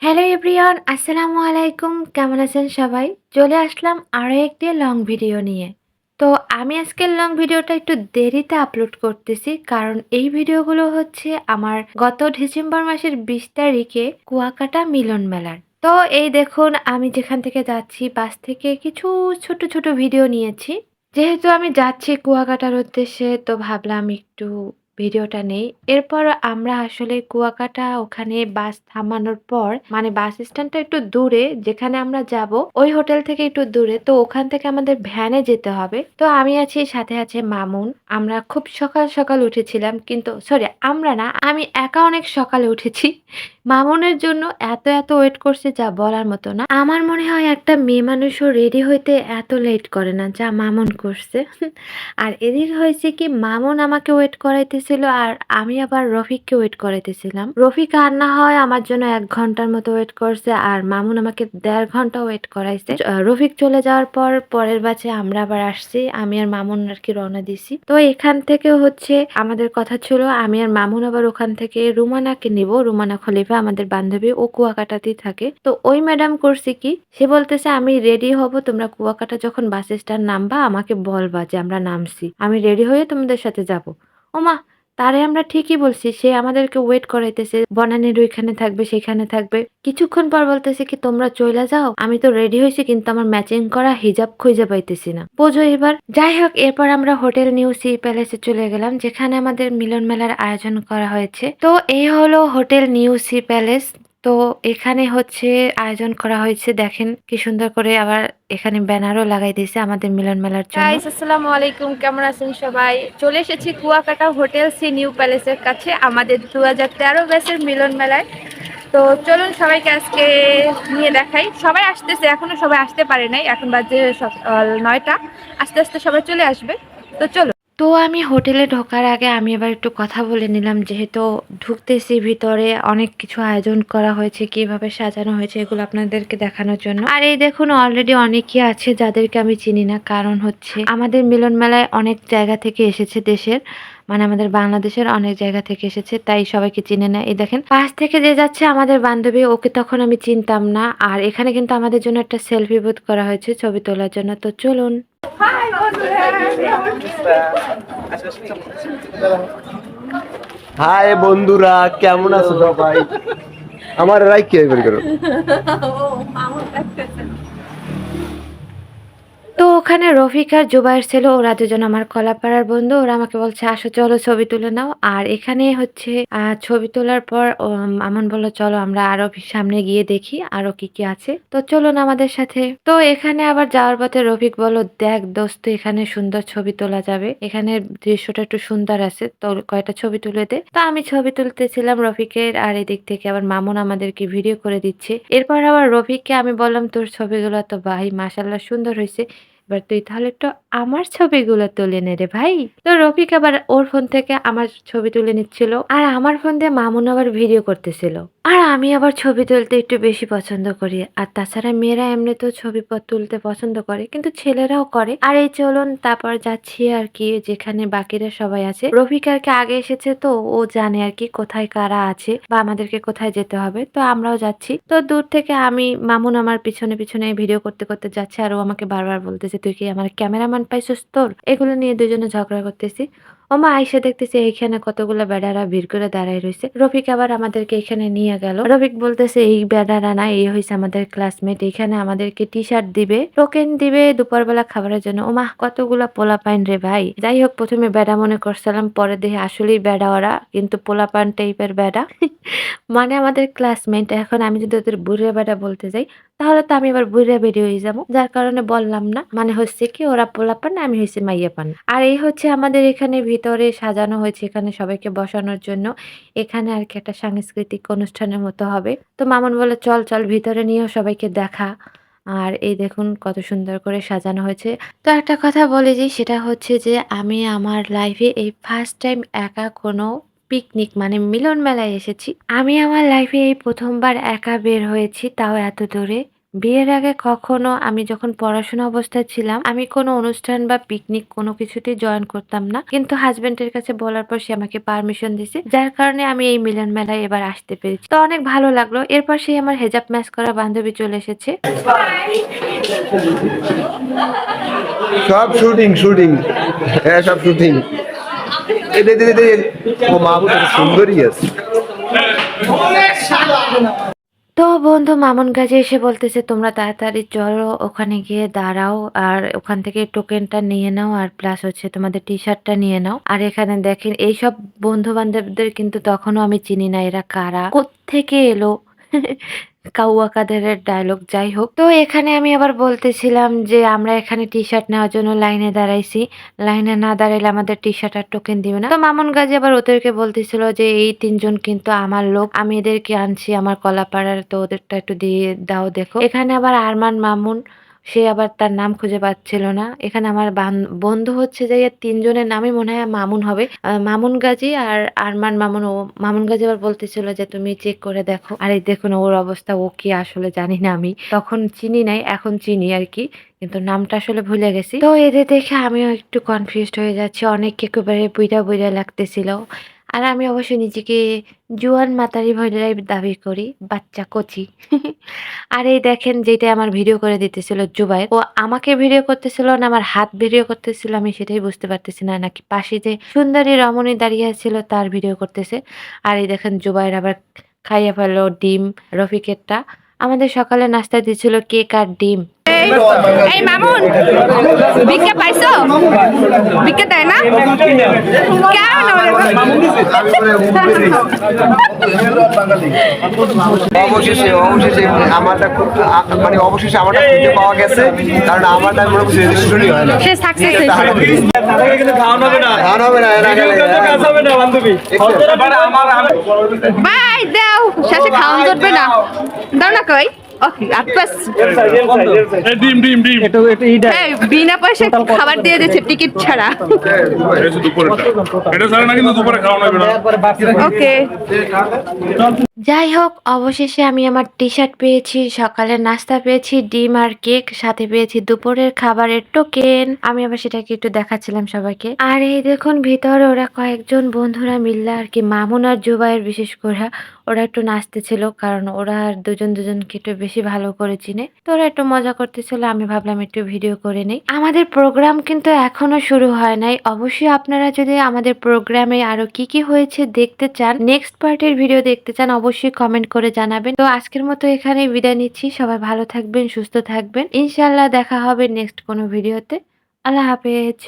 Hello everyone, আসসালামু আলাইকুম। কেমন আছেন সবাই? চলে আসলাম আরও একটি লং ভিডিও নিয়ে। তো আমি আজকের লং ভিডিওটা একটু দেরিতে আপলোড করতেছি, কারণ এই ভিডিওগুলো হচ্ছে আমার গত ডিসেম্বর মাসের ২০ তারিখে কুয়াকাটা মিলন মেলার। তো এই দেখুন, আমি যেখান থেকে যাচ্ছি বাস থেকে কিছু ছোট ছোট ভিডিও নিয়েছি। যেহেতু আমি যাচ্ছি কুয়াকাটার উদ্দেশ্যে, তো ভাবলাম একটু ভিডিওটা নেই। এরপর আমরা আসলে কুয়াকাটা ওখানে বাস থামানোর পর, মানে বাস স্ট্যান্ডটা একটু দূরে, যেখানে আমরা যাব ওই হোটেল থেকে একটু দূরে। তো ওখান থেকে আমাদের ভ্যানে যেতে হবে। তো আমি আছি, সাথে আছে মামুন। আমরা খুব সকাল সকাল উঠেছিলাম, কিন্তু সরি আমরা না, আমি একা অনেক সকালে উঠেছি। মামুনের জন্য এত ওয়েট করছে যা বলার মতো না। আমার মনে হয় একটা মেয়ে মানুষও রেডি হইতে এত লেট করে না যা মামুন করছে। আর এদিকে হয়েছে কি, মামুন আমাকে ওয়েট করাইতেছিল আর আমি আবার রফিককে ওয়েট করাইতেছিলাম। রফিক আর না হয় আমার জন্য ১ ঘন্টার মতো ওয়েট করছে, আর মামুন আমাকে ১.৫ ঘন্টা ওয়েট করাইছে। রফিক চলে যাওয়ার পর পরের বাসে আমরা আবার আসছি। আমি আর মামুন আর কি রওনা দিছি। তো এখান থেকে হচ্ছে আমাদের কথা ছিল আমি আর মামুন আবার ওখান থেকে রুমানাকে নিব। রুমানা খলিফা আমাদের বান্ধবী, ও কুয়াকাটাতেই থাকে। তো ওই ম্যাডাম করছে কি, সে বলতেছে আমি রেডি হব, তোমরা কুয়াকাটা যখন বাস স্ট্যান্ড নামবা আমাকে বলবা যে আমরা নামছি, আমি রেডি হয়ে তোমাদের সাথে যাব। ওমা, তারে আমরা ঠিকই বলছি, সে আমাদেরকে ওয়েট করাইতেছে, বনানীর ওইখানে থাকবে সেখানে থাকবে। কিছুক্ষণ পর বলতেছে কি তোমরা চইলা যাও, আমি তো রেডি হয়েছি কিন্তু আমার ম্যাচিং করা হিজাব খুঁজে পাইতেছি না। বোঝো এবার। যাই হোক, এরপর আমরা হোটেল নিউ সি প্যালেসে চলে গেলাম, যেখানে আমাদের মিলন মেলার আয়োজন করা হয়েছে। তো এই হলো হোটেল নিউ সি প্যালেস। তো এখানে হচ্ছে আয়োজন করা হয়েছে, দেখেন কি সুন্দর করে। আবার এখানে ব্যানারও লাগাই দিয়েছে আমাদের মিলন মেলার জন্য। গাইস, আসসালামু আলাইকুম, কেমন আছেন সবাই? চলে এসেছি কুয়াকাটা হোটেল সি নিউ প্যালেসের কাছে আমাদের 2013 ব্যাচের মিলন মেলায়। তো চলুন সবাইকে আজকে নিয়ে দেখাই। সবাই আসতেছে, এখনো সবাই আসতে পারে নাই, এখন বাজে সকাল 9টা। আস্তে আস্তে সবাই চলে আসবে। তো চলো। তো আমি হোটেলে ঢোকার আগে আমি এবার একটু কথা বলে নিলাম, যেহেতু ঢুকতেছি ভিতরে, অনেক কিছু আয়োজন করা হয়েছে, কিভাবে সাজানো হয়েছে এগুলো আপনাদেরকে দেখানোর জন্য। আর এই দেখুন, অলরেডি অনেকেই আছে যাদেরকে আমি চিনি না, কারণ হচ্ছে আমাদের মিলন মেলায় অনেক জায়গা থেকে এসেছে দেশের, মানে আমাদের বাংলাদেশের অনেক জায়গা থেকে এসেছে, তাই সবাইকে চিনে না। এই দেখেন পাশ থেকে যে যাচ্ছে আমাদের বান্ধবী, ওকে তখন আমি চিনতাম না। আর এখানে কিন্তু আমাদের জন্য একটা সেলফি বুথ করা হয়েছে ছবি তোলার জন্য। তো চলুন। হাই বন্ধুরা, কেমন আছো সবাই? আমার রাই কি বের করো। তো ওখানে রফিক আর জুবাইর ছিল, ওরা দুজন আমার কলাপাড়ার বন্ধু। ওরা আমাকে বলছে আসো চলো ছবি তুলে নাও। আর এখানে হচ্ছে ছবি তোলার পর মামুন বলল চলো আমরা আরো সামনে গিয়ে দেখি আরো কি কি আছে। তো চলুন আমাদের সাথে। তো এখানে আবার যাওয়ার পথে রফিক বলল দেখ দোস্ত, এখানে সুন্দর ছবি তোলা যাবে, এখানে দৃশ্যটা একটু সুন্দর আছে, তো কয়টা ছবি তুলে দে। তো আমি ছবি তুলতেছিলাম রফিকের, আর এদিক থেকে আবার মামুন আমাদেরকে ভিডিও করে দিচ্ছে। এরপর আবার রফিককে আমি বললাম তোর ছবিগুলো তো ভাই মাশাআল্লাহ সুন্দর হয়েছে, এবার তুই তাহলে একটু আমার ছবিগুলো তুলে নে রে ভাই। তো রফিক আবার ওর ফোন থেকে আমার ছবি তুলে নিচ্ছিল, আর আমার ফোন দিয়ে মামুন আবার ভিডিও করতেছিল। আর আমি আবার ছবি তুলতে একটু বেশি পছন্দ করি, আর তাছাড়া মেয়েরা এমনিতেও ছবি তুলতে পছন্দ করে, কিন্তু ছেলেরাও করে। আর এই চলুন তারপর যাচ্ছি আর কি, যেখানে বাকিরা সবাই আছে। রফিক আর কি আগে এসেছে, তো ও জানে আর কি কোথায় কারা আছে বা আমাদেরকে কোথায় যেতে হবে। তো আমরাও যাচ্ছি। তো দূর থেকে আমি, মামুন আমার পিছনে পিছনে ভিডিও করতে করতে যাচ্ছে, আর ও আমাকে বারবার বলতেছে তুই কি আমার ক্যামেরাম্যান পাইছিস তোর? এগুলো নিয়ে দুজনে ঝগড়া করতেছি। ওমা আইসা দেখতেছি এইখানে কতগুলো বেডারা ভিড় করে দাঁড়ায় রয়েছে। রফিক আবার আমাদেরকে এখানে নিয়ে গেল। রফিক বলতেছে এই বেডারা না, এই হয়েছে আমাদের ক্লাসমেট, এখানে আমাদেরকে টি শার্ট দিবে, টোকেন দিবে দুপুরবেলা খাবারের জন্য। ওমা কতগুলা পোলাপাইন রে ভাই। যাই হোক, প্রথমে বেডা মনে করছিলাম, পরে দেখে আসলেই বেডা ওরা, কিন্তু পোলাপান টাইপের বেডা। মানে আমাদের ক্লাসমেট। এখন আমি যদি ওদের বুড়িয়া বেডা বলতে যাই, তাহলে তো আমি আবার বুইড়া বেরিয়ে হয়ে যাবো, যার কারণে বললাম না। মানে হচ্ছে কি ওরা পোলাপান, আমি হয়েছি মাইয়া পান। আর এই হচ্ছে আমাদের এখানে ভিতরে সাজানো হয়েছে, এখানে সবাইকে বসানোর জন্য। এখানে আর কি একটা সাংস্কৃতিক অনুষ্ঠানের মতো হবে। তো মামুন বলে চল চল ভিতরে নিয়েও সবাইকে দেখা। আর এই দেখুন কত সুন্দর করে সাজানো হয়েছে। তো একটা কথা বলে যে সেটা হচ্ছে যে আমি আমার লাইফে এই ফার্স্ট টাইম একা কোনো পিকনিক মানে মিলন মেলায় এসেছি। আমি আমার লাইফে এই প্রথমবার একা বের হয়েছি, তাও এত দূরে। বিয়ের আগে কখনো আমি যখন পড়াশোনা অবস্থায় ছিলাম, আমি কোনো অনুষ্ঠান বা পিকনিক কোনো কিছুতেই জয়েন করতাম না। কিন্তু হাসব্যান্ডের কাছে বলার পর সে আমাকে পারমিশন দিছে। যার কারণে আমি এই মিলন মেলায় এবার আসতে পেরেছি। তো অনেক ভালো লাগলো। এরপর সে আমার হেজাব ম্যাচ করা বান্ধবী চলে এসেছে। সব শুটিং শুটিং, হ্যাঁ সব শুটিং। ও মামু তো সুন্দরী আছে। তো বন্ধু মামুন গাজী এসে বলতেছে তোমরা তাড়াতাড়ি চলো ওখানে গিয়ে দাঁড়াও আর ওখান থেকে টোকেনটা নিয়ে নাও আর প্লাস হচ্ছে তোমাদের টি শার্টটা নিয়ে নাও। আর এখানে দেখেন এইসব বন্ধু বান্ধবদের কিন্তু তখনও আমি চিনি না এরা কারা কোত্থেকে এলো। কাউয়া কাদেরের ডায়লগ যাই হোক। তো এখানে আমি আবার বলতেছিলাম যে আমরা এখানে টি শার্ট নেওয়ার জন্য লাইনে দাঁড়াইছি, লাইনে না দাঁড়াইলে আমাদের টি শার্ট আর টোকেন দিবে না। তো মামুন গাজী আবার ওদেরকে বলতেছিল যে এই তিনজন কিন্তু আমার লোক, আমি এদেরকে আনছি আমার কলাপাড়ার, তো ওদেরটা একটু দিয়ে দাও দেখো। এখানে আবার আরমান মামুন, সে আবার তার নাম খুঁজে পাচ্ছিল না। এখানে আমার বন্ধু হচ্ছে যে এর তিনজনের নামই মনে হয় মামুন হবে, মামুন গাজী আর আরমান মামুন। ও মামুন গাজী আবার বলতেছিল যে তুমি চেক করে দেখো। আর এই দেখুন ওর অবস্থা, ও কি আসলে জানি না, আমি তখন চিনি নাই এখন চিনি আর কি, কিন্তু নামটা আসলে ভুলে গেছি। তো এদের দেখে আমিও একটু কনফিউজড হয়ে যাচ্ছি, অনেক একেবারে বুইড়া বুইড়া লাগতেছিল। আর আমি অবশ্যই নিজেকে জুয়ান মাতারি ভইলাই দাবি করি, বাচ্চা কচি। আর এই দেখেন যেটা আমার ভিডিও করে দিতেছিল জুবাইর, ও আমাকে ভিডিও করতেছিল না আমার হাত ভিডিও করতেছিল, আমি সেটাই বুঝতে পারতেছি না, নাকি পাশে যে সুন্দরী রমণী দাঁড়িয়ে ছিল তার ভিডিও করতেছে। আর এই দেখেন জুবাইর আবার খাইয়া ফেললো ডিম রফিকেরটা। আমাদের সকালে নাস্তা দিছিল কেক আর ডিম। এই মামুন ভিক্ষা পাইছো? ভিক্ষা দেয় না কেন? অবশেষে অবশেষে আমারটা মানে অবশেষে আমারটা খুঁজে পাওয়া গেছে, কারণ আমারটা মনে করছি রেজিস্ট্রেশনই হয় না। সে সাকসেস হয়েছে। খাওয়ানো হবে না, এরা গেলে বাই দাও শেষে খাওয়ান জুটবে না, দাও না কই ডিম ডিম ডিম বিনা পয়সা খাবার দিয়ে দিচ্ছে টিকিট ছাড়া। এটা ছাড়া না কিন্তু দুপুরে খাওয়ানো হবে না। ওকে যাই হোক অবশেষে আমি আমার টি শার্ট পেয়েছি, সকালের নাস্তা পেয়েছি, ডিম আর কেক, সাথে পেয়েছি দুপুরের খাবারের টোকেন। আমি আবার সেটাকে একটু দেখাচ্ছিলাম সবাইকে। আর এই দেখুন ভিতরে ওরা কয়েকজন বন্ধুরা মিললে আর কি, মামুন আর জুবাইর বিশেষ করে ওরা একটু নাচতেছিল, কারণ ওরা আর দুজনকে একটু বেশি ভালো করে চিনে। তো ওরা একটু মজা করতেছিল, আমি ভাবলাম একটু ভিডিও করে নেই। আমাদের প্রোগ্রাম কিন্তু এখনো শুরু হয় নাই। অবশ্যই আপনারা যদি আমাদের প্রোগ্রামে আরো কি কি হয়েছে দেখতে চান, নেক্সট পার্টের ভিডিও দেখতে চান, অবশ্যই কমেন্ট করে জানাবেন। তো আজকের মতো এখানে বিদায় নিচ্ছি, সবাই ভালো থাকবেন, সুস্থ থাকবেন, ইনশাল্লাহ দেখা হবে নেক্সট কোনো ভিডিওতে। আল্লাহ হাফেজ।